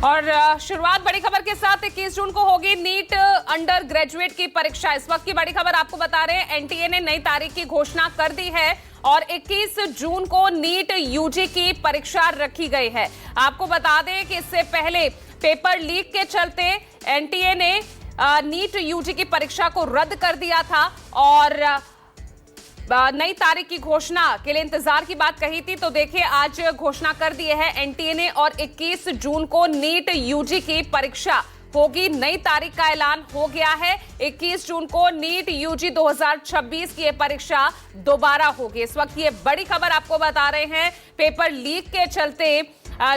और शुरुआत बड़ी खबर के साथ 21 जून को होगी नीट अंडर ग्रेजुएट की परीक्षा। इस वक्त की बड़ी खबर आपको बता रहे हैं, एनटीए ने नई तारीख की घोषणा कर दी है और 21 जून को नीट यूजी की परीक्षा रखी गई है। आपको बता दें कि इससे पहले पेपर लीक के चलते एनटीए ने नीट यूजी की परीक्षा को रद्द कर दिया था और नई तारीख की घोषणा के लिए इंतजार की बात कही थी। तो देखिए, आज घोषणा कर दी है एनटीए ने और 21 जून को नीट यूजी की परीक्षा होगी। नई तारीख का ऐलान हो गया है। 21 जून को नीट यूजी 2026 की परीक्षा दोबारा होगी। इस वक्त ये बड़ी खबर आपको बता रहे हैं, पेपर लीक के चलते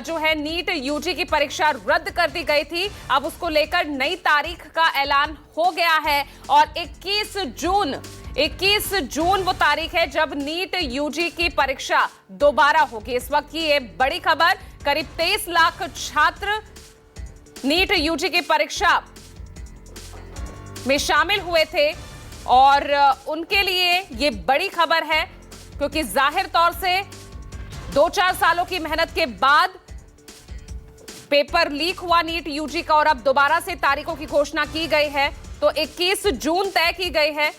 जो है नीट यूजी की परीक्षा रद्द कर दी गई थी। अब उसको लेकर नई तारीख का ऐलान हो गया है और 21 जून वो तारीख है जब नीट यूजी की परीक्षा दोबारा होगी। इस वक्त की ये बड़ी खबर, करीब 23 लाख छात्र नीट यूजी की परीक्षा में शामिल हुए थे और उनके लिए ये बड़ी खबर है, क्योंकि जाहिर तौर से 2-4 सालों की मेहनत के बाद पेपर लीक हुआ नीट यूजी का और अब दोबारा से तारीखों की घोषणा की गई है। तो 21 जून तय की गई है,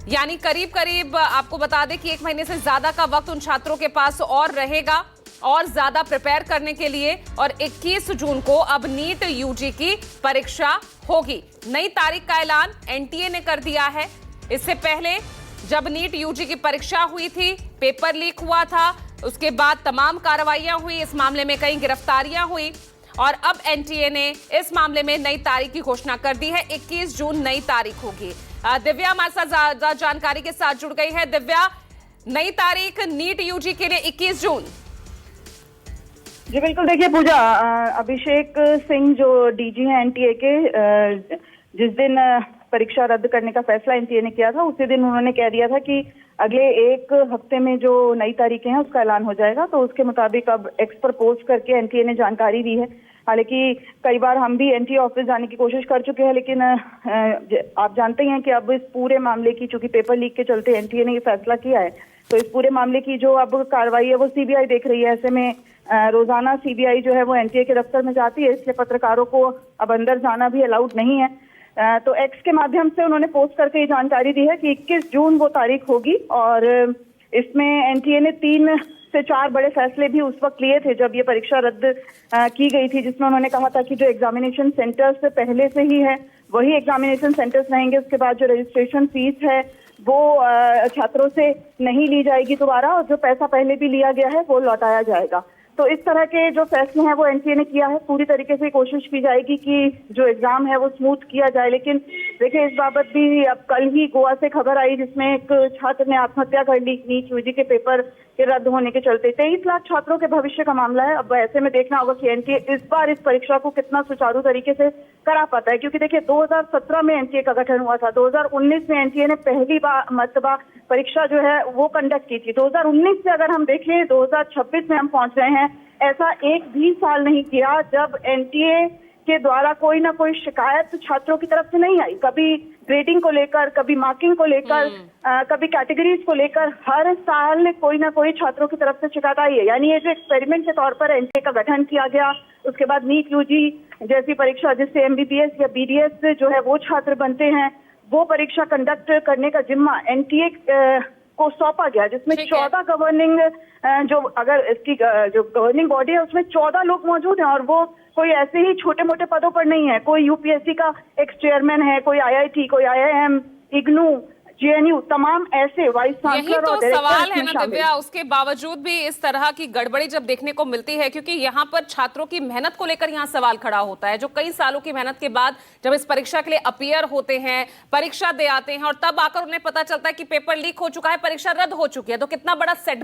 यानी करीब करीब आपको बता दें कि 1 महीने से ज्यादा का वक्त उन छात्रों के पास और रहेगा और ज्यादा प्रिपेयर करने के लिए। और 21 जून को अब नीट यूजी की परीक्षा होगी। नई तारीख का ऐलान एनटीए ने कर दिया है। इससे पहले जब नीट यूजी की परीक्षा हुई थी, पेपर लीक हुआ था, उसके बाद तमाम कार्रवाइयां हुई, इस मामले में कई गिरफ्तारियां हुई और अब एनटीए ने इस मामले में नई तारीख की घोषणा कर दी है। 21 जून नई तारीख होगी। दिव्या हमारे साथ ज्यादा जानकारी के साथ जुड़ गई है। दिव्या, नई तारीख नीट यूजी के लिए 21 जून। जी बिल्कुल, देखिए पूजा, अभिषेक सिंह जो डीजी हैं एनटीए के, जिस दिन परीक्षा रद्द करने का फैसला एनटीए ने किया था, उसी दिन उन्होंने कह दिया था कि अगले 1 हफ्ते में जो नई तारीखें हैं उसका ऐलान हो जाएगा। तो उसके मुताबिक अब एक्स पर पोस्ट करके एनटीए ने जानकारी दी है। हालांकि कई बार हम भी एनटीए ऑफिस जाने की कोशिश कर चुके हैं, लेकिन आप जानते ही हैं कि अब इस पूरे मामले की, चूंकि पेपर लीक के चलते एनटीए ने ये फैसला किया है, तो इस पूरे मामले की जो अब कार्रवाई है वो सीबीआई देख रही है। ऐसे में रोजाना सीबीआई जो है वो एनटीए के दफ्तर में जाती है, इसलिए पत्रकारों को अब अंदर जाना भी अलाउड नहीं है। तो एक्स के माध्यम से उन्होंने पोस्ट करके ये जानकारी दी है कि 21 जून वो तारीख होगी और इसमें एनटीए ने 3 से 4 बड़े फैसले भी उस वक्त लिए थे जब ये परीक्षा रद्द की गई थी, जिसमें उन्होंने कहा था कि जो एग्जामिनेशन सेंटर्स पहले से ही है वही एग्जामिनेशन सेंटर्स रहेंगे। उसके बाद जो रजिस्ट्रेशन फीस है वो छात्रों से नहीं ली जाएगी दोबारा, और जो पैसा पहले भी लिया गया है वो लौटाया जाएगा। तो इस तरह के जो फैसले हैं वो एनटीए ने किया है। पूरी तरीके से कोशिश की जाएगी कि जो एग्जाम है वो स्मूथ किया जाए। लेकिन देखिए, इस बाबत भी अब कल ही गोवा से खबर आई जिसमें एक छात्र ने आत्महत्या कर ली नीट यूजी के पेपर के रद्द होने के चलते। 23 लाख छात्रों के भविष्य का मामला है। अब ऐसे में देखना होगा कि एनटीए इस बार इस परीक्षा को कितना सुचारू तरीके से करा पाता है, क्योंकि देखिए 2017 में एनटीए का गठन हुआ था, 2019 में एनटीए ने पहली मर्तबा परीक्षा जो है वो कंडक्ट की थी। 2019 से अगर हम देखें 2026 में हम पहुंच रहे हैं, ऐसा एक भी साल नहीं किया जब एनटीए के द्वारा कोई ना कोई शिकायत छात्रों की तरफ से नहीं आई। कभी ग्रेडिंग को लेकर, कभी मार्किंग को लेकर, कभी कैटेगरीज को लेकर, हर साल कोई ना कोई छात्रों की तरफ से शिकायत आई है। यानी ये जो एक्सपेरिमेंट के तौर पर एनटीए का गठन किया गया, उसके बाद नीट यूजी जैसी परीक्षा जिससे एमबीबीएस या बीडीएस जो है वो छात्र बनते हैं, वो परीक्षा कंडक्ट करने का जिम्मा एनटीए को सौंपा गया, जिसमें 14 गवर्निंग जो अगर इसकी जो गवर्निंग बॉडी है उसमें 14 लोग मौजूद हैं और वो कोई ऐसे ही छोटे मोटे पदों पर नहीं है। कोई यूपीएससी का एक्स चेयरमैन है, कोई आईआईटी, कोई आईआईएम, इग्नू, जेएनयू, तमाम ऐसे वाइस चांसलर और सवाल है ना दिव्या, उसके बावजूद भी इस तरह की गड़बड़ी जब देखने को मिलती है, क्योंकि यहाँ पर छात्रों की मेहनत को लेकर यहाँ सवाल खड़ा होता है, जो कई सालों की मेहनत के बाद जब इस परीक्षा के लिए अपीयर होते हैं, परीक्षा दे आते हैं और तब आकर उन्हें पता चलता है कि पेपर लीक हो चुका है, परीक्षा रद्द हो चुकी है, तो कितना बड़ा सेटबैक